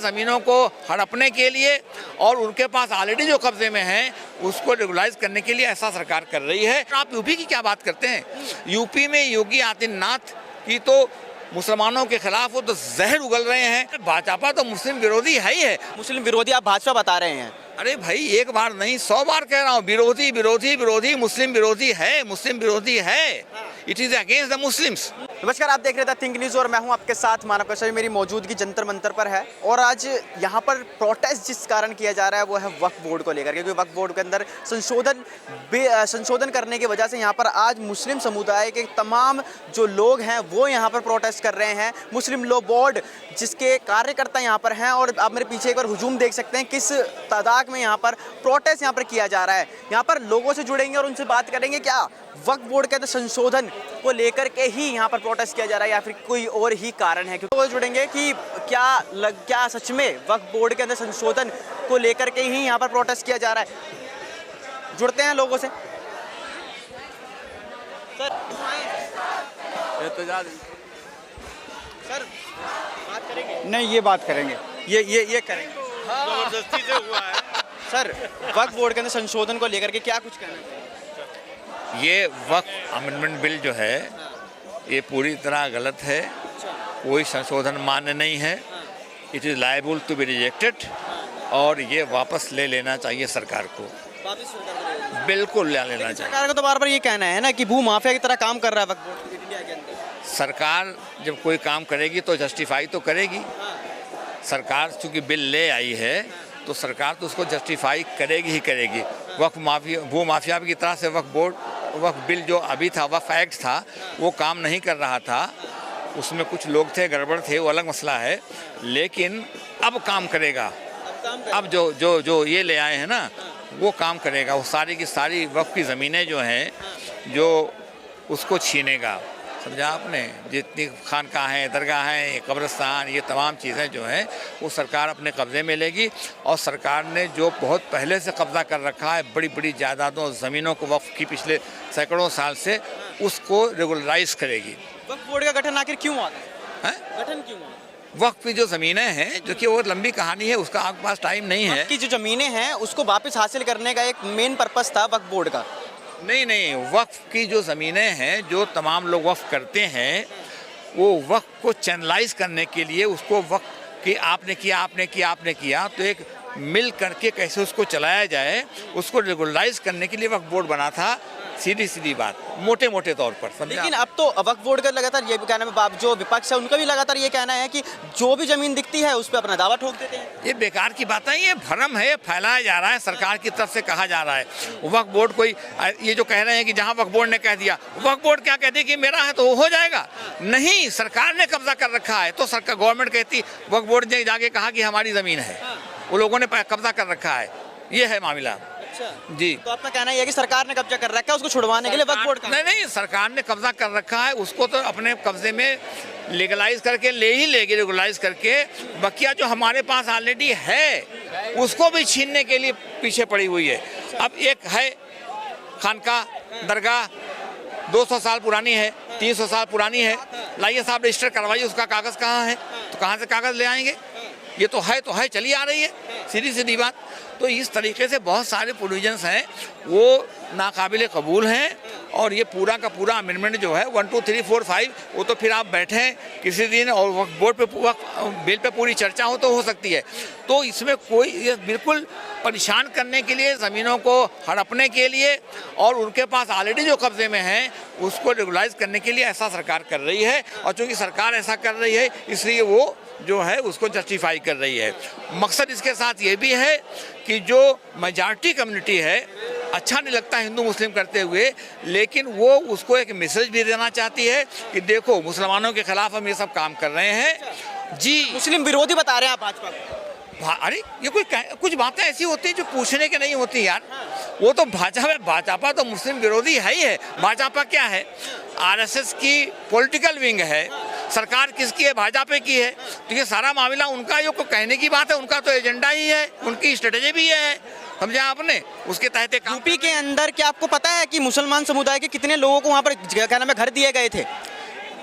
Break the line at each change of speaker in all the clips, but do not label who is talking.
जमीनों को हड़पने के लिए और उनके पास ऑलरेडी जो कब्जे में है उसको रेगुलाइज करने के लिए ऐसा सरकार कर रही है। आप यूपी की क्या बात करते हैं? यूपी में योगी आदित्यनाथ की तो मुसलमानों के खिलाफ वो तो जहर उगल रहे हैं। भाजपा तो मुस्लिम विरोधी है ही है।
मुस्लिम विरोधी आप भाजपा बता रहे हैं?
अरे भाई एक बार नहीं 100 बार कह रहा हूँ, विरोधी विरोधी विरोधी मुस्लिम विरोधी है, मुस्लिम विरोधी है। It is against the Muslims.
नमस्कार, आप देख रहे थे थिंक न्यूज़ और मैं हूं आपके साथ मानव कश्यप। मेरी मौजूदगी जंतर मंतर पर है और आज यहां पर प्रोटेस्ट जिस कारण किया जा रहा है वो है वक्फ बोर्ड को लेकर, क्योंकि वक्फ बोर्ड के अंदर संशोधन करने की वजह से यहां पर आज मुस्लिम समुदाय के तमाम जो लोग हैं वो यहां पर प्रोटेस्ट कर रहे हैं। मुस्लिम लॉ बोर्ड जिसके कार्यकर्ता यहाँ पर हैं और आप मेरे पीछे एक बार हुजूम देख सकते हैं किस तादाद में यहाँ पर प्रोटेस्ट यहाँ पर किया जा रहा है। यहाँ पर लोगों से जुड़ेंगे और उनसे बात करेंगे क्या वक्फ बोर्ड के अंदर संशोधन को लेकर के ही यहाँ पर प्रोटेस्ट किया जा रहा है या फिर कोई और ही कारण है। क्योंकि वो जुड़ेंगे कि क्या सच में वक्फ बोर्ड के अंदर संशोधन को लेकर के ही यहाँ पर प्रोटेस्ट किया जा रहा है। जुड़ते हैं लोगों से। सर बात करेंगे?
नहीं, ये बात करेंगे,
ये करेंगे।
जबरदस्ती से हुआ है।
सर वक्फ बोर्ड के अंदर संशोधन को लेकर के क्या कुछ कहना चाहिए?
ये वक्फ अमेंडमेंट बिल जो है ये पूरी तरह गलत है। कोई संशोधन मान्य नहीं है। It is liable to be rejected और ये वापस ले लेना चाहिए सरकार को। बिल्कुल ले लेना चाहिए।
सरकार का तो बार बार ये कहना है ना कि भू माफिया की तरह काम कर रहा है वक्फ बोर्ड इंडिया के अंदर।
सरकार जब कोई काम करेगी तो जस्टिफाई तो करेगी। सरकार चूँकि बिल ले आई है तो सरकार तो उसको जस्टिफाई करेगी ही करेगी। वक्फ माफिया भू माफिया की तरह से वक्फ बिल जो अभी था, वक्फ एक्ट था, वो काम नहीं कर रहा था। उसमें कुछ लोग थे, गड़बड़ थे, वो अलग मसला है। लेकिन अब काम करेगा। अब जो ये ले आए हैं ना वो काम करेगा। वो सारी की सारी वक्फ की ज़मीनें जो हैं जो उसको छीनेगा। समझा आपने? जितनी खानकाह हैं, दरगाह हैं, कब्रिस्तान, ये तमाम चीज़ें जो हैं वो सरकार अपने कब्ज़े में लेगी। और सरकार ने जो बहुत पहले से कब्ज़ा कर रखा है बड़ी बड़ी जायदादों ज़मीनों को वक्फ की पिछले सैकड़ों साल से, उसको रेगुलराइज करेगी।
वक्फ बोर्ड का गठन आखिर क्यों आता है? गठन क्यों आता है?
वक्फ की जो ज़मीनें हैं, जो कि वो लंबी कहानी है, उसका आपके पास टाइम नहीं है।
की जो ज़मीनें हैं उसको वापस हासिल करने का एक मेन पर्पस था वक्फ बोर्ड का।
नहीं, वक्फ की जो ज़मीनें हैं जो तमाम लोग वक्फ करते हैं वो वक्फ को चैनलाइज करने के लिए, उसको वक्फ कि आपने किया तो एक मिल करके कैसे उसको चलाया जाए, उसको रेगुलराइज करने के लिए वक्फ बोर्ड बना था। सीधी बात, मोटे तौर पर।
लेकिन अब तो वक्फ बोर्ड का लगातार ये भी कहना है, जो विपक्ष है उनका भी लगातार ये कहना है कि जो भी जमीन दिखती है उस पर अपना दावा ठोक देते हैं।
ये बेकार की बात है, ये भ्रम है, फैलाया जा रहा है। सरकार की तरफ से कहा जा रहा है वक्फ बोर्ड कोई, ये जो कह रहे हैं कि जहाँ वक्फ बोर्ड ने कह दिया, वक्फ बोर्ड क्या कहती है कि मेरा है तो वो हो जाएगा। नहीं, सरकार ने कब्जा कर रखा है तो सरकार गवर्नमेंट कहती वक्फ बोर्ड ने जाके कहा कि हमारी ज़मीन है, वो लोगों ने कब्जा कर रखा है। ये है मामला। जी,
तो आपका कहना है कि सरकार ने कब्जा कर रखा है, उसको छुड़वाने के लिए वक्फ बोर्ड का?
नहीं, सरकार ने कब्जा कर रखा है, उसको तो अपने कब्जे में लीगलाइज करके ले ही लेगी, रेगुलाइज करके। बकिया जो हमारे पास ऑलरेडी है उसको भी छीनने के लिए पीछे पड़ी हुई है। अब एक है खानका दरगाह 200 साल पुरानी है, 300 साल पुरानी है, लाइए साहब रजिस्टर करवाइए, उसका कागज़ कहाँ है? तो कहाँ से कागज़ ले आएंगे? ये तो है चली आ रही है, सीधी बात। तो इस तरीके से बहुत सारे प्रोविजंस हैं वो नाकाबिले कबूल हैं। और ये पूरा का पूरा अमेंडमेंट जो है 1, 2, 3, 4, 5 वो तो फिर आप बैठें किसी दिन और वक्फ बोर्ड पे बिल पे पूरी चर्चा हो सकती है। तो इसमें कोई, ये बिल्कुल परेशान करने के लिए, ज़मीनों को हड़पने के लिए और उनके पास ऑलरेडी जो कब्जे में हैं उसको रेगुलाइज करने के लिए ऐसा सरकार कर रही है। और चूँकि सरकार ऐसा कर रही है इसलिए वो जो है उसको जस्टिफाई कर रही है। मकसद इसके साथ ये भी है कि जो मेजॉरिटी कम्युनिटी है, अच्छा नहीं लगता हिंदू मुस्लिम करते हुए, लेकिन वो उसको एक मैसेज भी देना चाहती है कि देखो मुसलमानों के खिलाफ हम ये सब काम कर रहे हैं। जी, मुस्लिम
विरोधी बता रहे हैं आप भाजपा को?
अरे ये कुछ बातें ऐसी होती हैं जो पूछने के नहीं होती यार। वो तो भाजपा तो मुस्लिम विरोधी है ही है। भाजपा क्या है? आरएसएस की पॉलिटिकल विंग है। सरकार किसकी है? भाजपा की है। तो ये सारा मामला उनका, ये को कहने की बात है, उनका तो एजेंडा ही है, उनकी स्ट्रेटेजी भी है। समझा आपने? उसके तहत
यूपी के अंदर क्या आपको पता है कि मुसलमान समुदाय के कितने लोगों को वहाँ पर क्या नाम है घर दिए गए थे?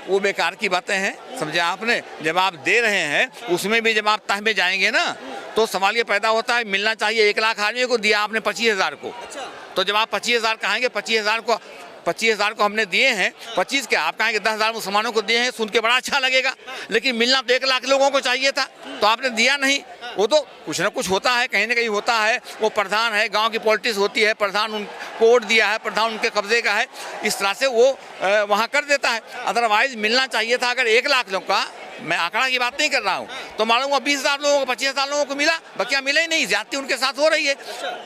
वो बेकार की बातें हैं, समझे आपने। जब आप दे रहे हैं उसमें भी जब आप तह में जाएंगे ना तो सवाल ये पैदा होता है, मिलना चाहिए 1 लाख आदमी को, दिया आपने 25,000 को। तो जब आप 25,000 कहेंगे, 25,000 को हमने दिए हैं, 25 के आप कहेंगे 10,000 मुसलमानों को दिए हैं, सुन के बड़ा अच्छा लगेगा। लेकिन मिलना तो 1 लाख लोगों को चाहिए था, तो आपने दिया नहीं। वो तो कुछ ना कुछ होता है, कहीं ना कहीं होता है। वो प्रधान है, गांव की पॉलिटिक्स होती है, प्रधान उनको वोट दिया है, प्रधान उनके कब्जे का है, इस तरह से वो वहाँ कर देता है। अदरवाइज मिलना चाहिए था। अगर 1 लाख लोगों का, मैं आंकड़ा की बात नहीं कर रहा हूँ, तो मालूम हुआ 20,000 लोगों को, 25,000 लोगों को मिला, बकिया मिला ही नहीं। ज्यादती उनके साथ हो रही है।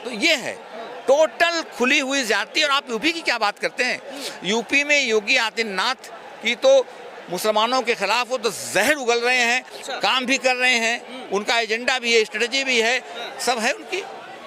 तो ये है टोटल खुली हुई ज्यादती। और आप यूपी की क्या बात करते हैं? यूपी में योगी आदित्यनाथ की तो मुसलमानों के खिलाफ वो तो जहर उगल रहे हैं, काम भी कर रहे हैं, उनका एजेंडा भी है, स्ट्रेटेजी भी है, सब है उनकी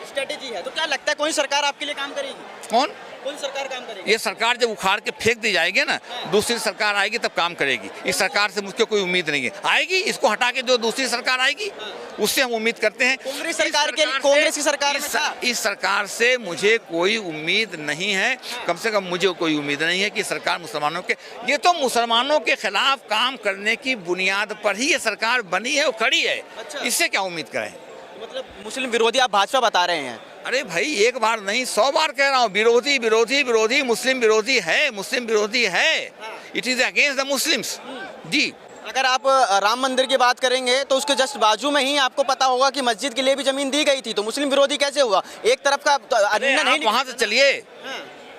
स्ट्रेटेजी है। तो क्या लगता है कौन सरकार आपके लिए काम करेगी? कौन सरकार काम करेगी?
ये सरकार जब उखाड़ के फेंक दी जाएगी ना, दूसरी सरकार आएगी तब काम करेगी। इस सरकार से मुझको कोई उम्मीद नहीं है। आएगी, इसको हटा के जो दूसरी सरकार आएगी उससे हम उम्मीद करते हैं।
कांग्रेस सरकार के, कांग्रेस की सरकार में था।
इस सरकार से मुझे कोई उम्मीद नहीं है, कम से कम मुझे कोई उम्मीद नहीं है कि सरकार मुसलमानों के, ये तो मुसलमानों के खिलाफ काम करने की बुनियाद पर ही ये सरकार बनी है और खड़ी है। इससे क्या उम्मीद करें?
मतलब मुस्लिम विरोधी आप भाजपा बता रहे हैं?
अरे भाई, एक बार नहीं 100 बार कह रहा हूँ, विरोधी विरोधी विरोधी, मुस्लिम विरोधी है, मुस्लिम विरोधी है। It is against the Muslims. जी,
अगर आप राम मंदिर की बात करेंगे तो उसके जस्ट बाजू में ही आपको पता होगा कि मस्जिद के लिए भी जमीन दी गई थी, तो मुस्लिम विरोधी कैसे हुआ? एक तरफ का
अरे नहीं, वहां से चलिए,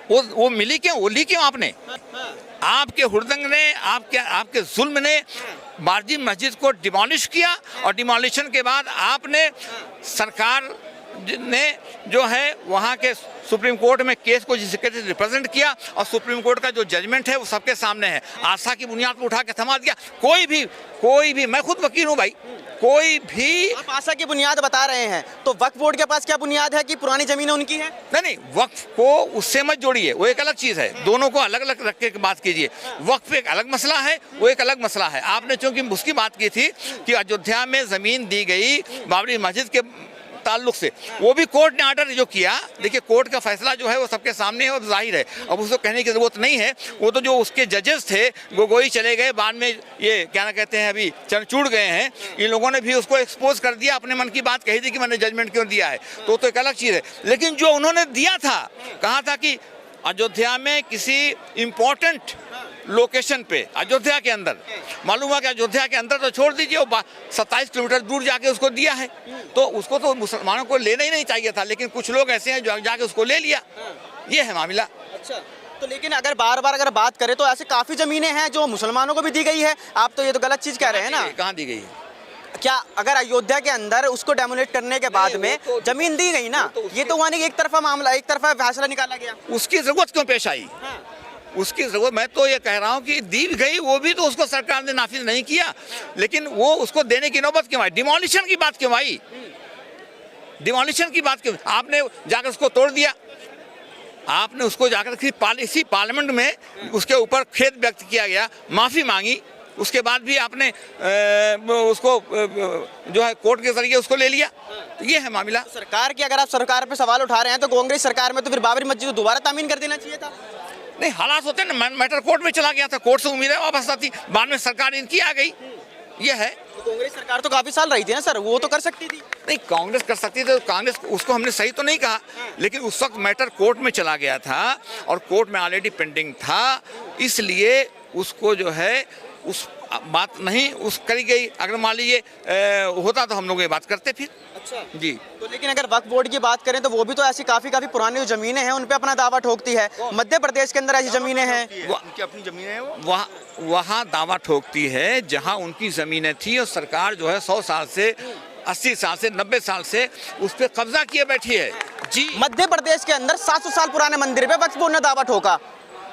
वो मिली क्यों, वो ली क्यों आपने? आपके हुड़दंग ने, आपके जुल्म ने बारजी मस्जिद को डिमोलिश किया, और डिमोलिशन के बाद आपने सरकार ने जो है वहाँ के सुप्रीम कोर्ट में केस को जिसके रिप्रेजेंट किया, और सुप्रीम कोर्ट का जो जजमेंट है वो सबके सामने है, आस्था की बुनियाद पर उठा के थमा दिया। कोई भी, मैं खुद वकील हूँ भाई, कोई भी।
आप आस्था की बुनियाद बता रहे हैं, तो वक्फ बोर्ड के पास क्या बुनियाद है कि पुरानी जमीनें उनकी है?
नहीं, वक्फ को उससे मत जोड़िए, वो एक अलग चीज़ है। दोनों को अलग अलग रख के बात कीजिए। वक्फ एक अलग मसला है, वो एक अलग मसला है। आपने चूंकि उसकी बात की थी कि अयोध्या में ज़मीन दी गई बाबरी मस्जिद के ताल्लुक से, वो भी कोर्ट ने ऑर्डर जो किया, देखिए कोर्ट का फैसला जो है वो सबके सामने है और जाहिर है, अब उसको कहने की जरूरत नहीं है। वो तो जो उसके जजेस थे गोगोई चले गए, बाद में ये क्या ना कहते हैं अभी चूड़ गए हैं, इन लोगों ने भी उसको एक्सपोज कर दिया, अपने मन की बात कही थी कि मैंने जजमेंट क्यों दिया है, तो एक अलग चीज़ है। लेकिन जो उन्होंने दिया था, कहा था कि अयोध्या में किसी इम्पोर्टेंट लोकेशन पे, अयोध्या के अंदर, मालूम हुआ कि अयोध्या के अंदर तो छोड़ दीजिए, वो 27 किलोमीटर दूर जाके उसको दिया है, तो उसको तो मुसलमानों को लेना ही नहीं चाहिए था, लेकिन कुछ लोग ऐसे हैं जो जाके उसको ले लिया। ये है मामला।
अच्छा, तो लेकिन अगर बार बार अगर बात करें तो ऐसे काफ़ी ज़मीनें हैं जो मुसलमानों को भी दी गई है। आप तो ये तो गलत चीज़ कह रहे हैं ना।
कहाँ दी गई है?
क्या अगर अयोध्या के अंदर उसको डेमोलेट करने के बाद में जमीन दी गई ना, ये तो हुआ नहीं कि एक तरफा मामला, एक तरफा फैसला निकाला गया।
उसकी जरूरत क्यों पेश आई? उसकी जरूरत, मैं तो ये कह रहा हूँ कि दी गई, वो भी तो उसको सरकार ने नाफिज नहीं किया, लेकिन वो उसको देने की नौबत क्यों आई? डिमोलिशन की बात क्यों आई? डिमोलिशन की बात क्यों? आपने जाकर उसको तोड़ दिया, आपने उसको जाकर इसी पार्लियामेंट में उसके ऊपर खेद व्यक्त किया गया, माफ़ी मांगी, उसके बाद भी आपने उसको जो है कोर्ट के जरिए उसको ले लिया। तो ये है मामला।
सरकार की, अगर आप सरकार पे सवाल उठा रहे हैं तो कांग्रेस सरकार में तो फिर बाबरी मस्जिद को दोबारा तामीन कर देना चाहिए था।
नहीं, हालात होते ना, मैटर कोर्ट में चला गया था, कोर्ट से उम्मीदें वापस आती, बाद में सरकार इनकी आ गई। ये है।
तो कांग्रेस सरकार तो काफी साल रही थी ना सर, वो तो कर सकती थी।
नहीं, कांग्रेस कर सकती थी, कांग्रेस, उसको हमने सही तो नहीं कहा, लेकिन उस वक्त मैटर कोर्ट में चला गया था और कोर्ट में ऑलरेडी पेंडिंग था, इसलिए उसको जो है उस बात नहीं उस करी गई। अगर मान लीजिए होता तो हम लोग ये बात करते फिर।
अच्छा
जी।
तो लेकिन अगर वक्फ बोर्ड की बात करें तो वो भी तो ऐसी काफी पुरानी जो जमीनें हैं उन पे अपना दावा ठोकती है। मध्य प्रदेश के अंदर ऐसी जमीनें हैं,
उनकी अपनी जमीनें हैं, वो
वहाँ दावा ठोकती है जहाँ उनकी ज़मीनें थी और सरकार जो है 100 साल से, 80 साल से, 90 साल से उस पर कब्जा किए बैठी है। जी।
मध्य प्रदेश के अंदर 700 साल पुराने मंदिर पे वक्फ बोर्ड ने दावा ठोका,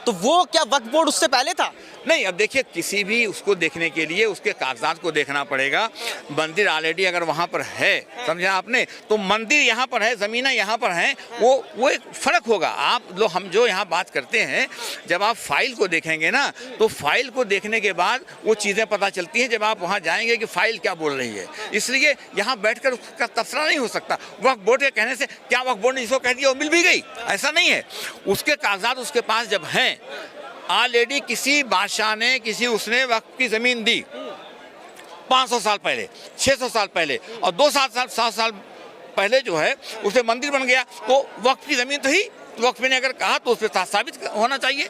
तो वो क्या वक्फ बोर्ड उससे पहले था?
नहीं, अब देखिए, किसी भी उसको देखने के लिए उसके कागजात को देखना पड़ेगा। मंदिर ऑलरेडी अगर वहाँ पर है, समझा आपने, तो मंदिर यहाँ पर है, ज़मीनें यहाँ पर हैं, वो एक फ़र्क होगा। आप लोग, हम जो यहाँ बात करते हैं, जब आप फाइल को देखेंगे ना, तो फाइल को देखने के बाद वो चीज़ें पता चलती हैं, जब आप वहाँ जाएंगे कि फ़ाइल क्या बोल रही है। इसलिए यहाँ बैठकर उसका तबसरा नहीं हो सकता। वक्फ बोर्ड के कहने से क्या वक्फ बोर्ड ने जिसको कह दिया वो मिल भी गई, ऐसा नहीं है। उसके कागजात उसके पास जब हैं, ऑलरेडी किसी बादशाह ने किसी उसने वक्फ की ज़मीन दी 500 साल पहले, 600 साल पहले, और 7 साल पहले जो है उसे मंदिर बन गया, तो वक्फ की ज़मीन तो ही वक्फ ने अगर कहा तो उस पर साबित होना चाहिए।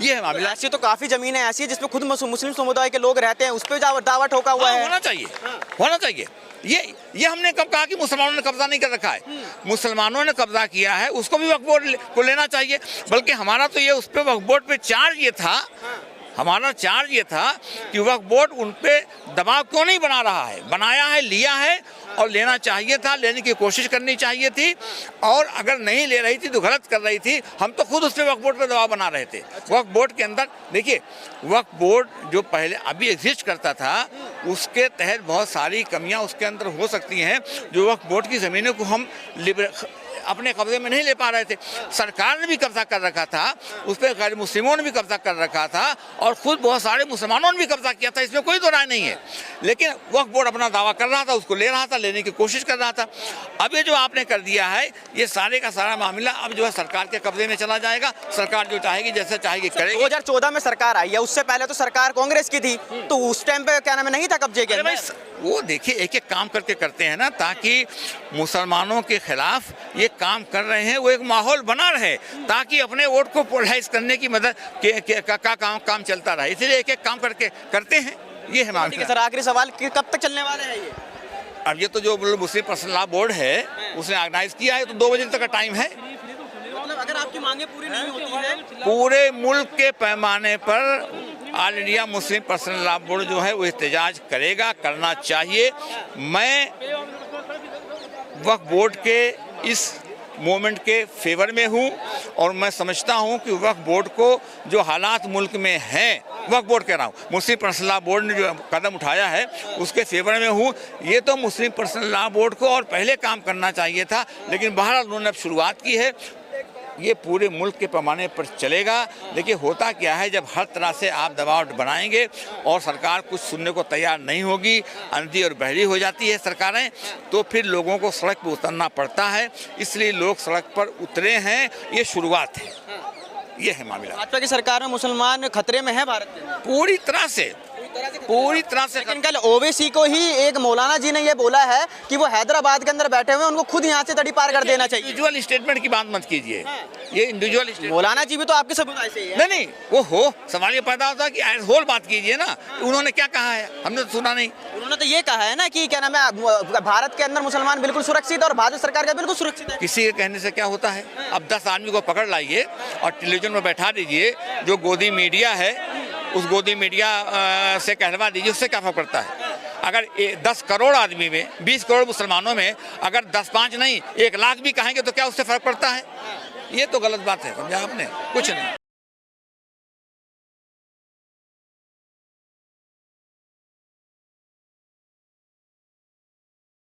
ये है मामला।
ऐसी तो काफी जमीनें ऐसी है जिसपे खुद मुस्लिम समुदाय के लोग रहते हैं, उस पर दावा ठोका हुआ है।
होना चाहिए, होना चाहिए। ये हमने कब कहा कि मुसलमानों ने कब्जा नहीं कर रखा है? मुसलमानों ने कब्जा किया है, उसको भी वक्फ बोर्ड को लेना चाहिए। बल्कि हमारा तो ये उस पर वक्फ बोर्ड पे चार्ज ये था, हमारा चार्ज ये था कि वक्फ बोर्ड उन पे दबाव क्यों नहीं बना रहा है। बनाया है, लिया है, और लेना चाहिए था, लेने की कोशिश करनी चाहिए थी, और अगर नहीं ले रही थी तो गलत कर रही थी। हम तो खुद उस पर वक्फ बोर्ड पर दबाव बना रहे थे। वक्फ बोर्ड के अंदर देखिए, वक्फ बोर्ड जो पहले अभी एग्जिस्ट करता था उसके तहत बहुत सारी कमियां उसके अंदर हो सकती हैं, जो वक्फ बोर्ड की ज़मीनों को हम अपने कब्जे में नहीं ले पा रहे थे। सरकार ने भी कब्जा कर रखा था, उस पर गैर मुस्लिमों ने भी कब्जा कर रखा था, और खुद बहुत सारे मुसलमानों ने भी कब्जा किया था, इसमें कोई दो राय नहीं है। लेकिन वक्फ बोर्ड अपना दावा कर रहा था, उसको ले रहा था, लेने की कोशिश कर रहा था। अब ये जो आपने कर दिया है, ये सारे का सारा मामला अब जो है सरकार के कब्जे में चला जाएगा। सरकार जो चाहेगी, जैसे चाहेगी करेगी।
2014 में सरकार आई है, उससे पहले तो सरकार कांग्रेस की थी, तो उस टाइम पे क्या नाम है नहीं था कब्जे के।
वो देखिए एक एक काम करके करते हैं ना, ताकि मुसलमानों के खिलाफ ये काम कर रहे हैं, वो एक माहौल बना रहे, ताकि अपने वोट को पोलराइज करने की मदद का काम चलता रहे। इसलिए एक एक काम करके करते हैं। ये है मामला।
सर आखिरी सवाल, कब तक चलने वाले हैं ये?
अब ये तो जो मुस्लिम पर्सनल लॉ बोर्ड है उसने ऑर्गेनाइज किया है, तो 2 बजे तक का टाइम है।
मतलब अगर आपकी मांगे पूरी नहीं होती है,
पूरे मुल्क के पैमाने पर all India Muslim personal law board जो है वो एहतजाज करेगा, करना चाहिए। मैं वक्फ बोर्ड के इस मूवमेंट के फेवर में हूँ, और मैं समझता हूँ कि वक्फ बोर्ड को जो हालात मुल्क में हैं, वक्फ बोर्ड कह रहा हूँ, मुस्लिम पर्सनल लॉ बोर्ड ने जो कदम उठाया है उसके फेवर में हूँ। ये तो मुस्लिम पर्सनल लॉ बोर्ड को और पहले काम करना चाहिए था, लेकिन बहरहाल उन्होंने अब शुरुआत की है। ये पूरे मुल्क के पैमाने पर चलेगा। देखिए होता क्या है, जब हर तरह से आप दबाव बनाएंगे और सरकार कुछ सुनने को तैयार नहीं होगी, अंधी और बहरी हो जाती है सरकारें, तो फिर लोगों को सड़क पर उतरना पड़ता है। इसलिए लोग सड़क पर उतरे हैं, ये शुरुआत है। ये है मामला।
भाजपा की सरकार में मुसलमान खतरे में है भारत में
पूरी तरह से, पूरी तरह से।
लेकिन कल ओवैसी को ही एक मौलाना जी ने ये बोला है कि वो हैदराबाद के अंदर बैठे हुए हैं, उनको खुद यहाँ से तड़ी पार कर देना चाहिए।
इंडिविजुअल स्टेटमेंट की बात मत कीजिए। ये इंडिविजुअल
मौलाना जी भी तो आपके समुदाय से ही है।
नहीं, वो हो सवाल ये पैदा होता है कि एज होल बात कीजिए ना। उन्होंने क्या कहा है, हमने तो सुना नहीं।
उन्होंने तो ये कहा है ना कि क्या नाम है, भारत के अंदर मुसलमान बिल्कुल सुरक्षित है और भाजपा सरकार का बिल्कुल सुरक्षित है।
किसी के कहने से क्या होता है? अब 10 आदमी को पकड़ लाइए और टेलीविजन में बैठा दीजिए, जो गोदी मीडिया है उस गोदी मीडिया से कहलवा दीजिए, उससे क्या फर्क पड़ता है? अगर 10 करोड़ आदमी में, 20 करोड़ मुसलमानों में अगर 10-5 नहीं 1 लाख भी कहेंगे तो क्या उससे फर्क पड़ता है? ये तो गलत बात है, समझा आपने? कुछ नहीं।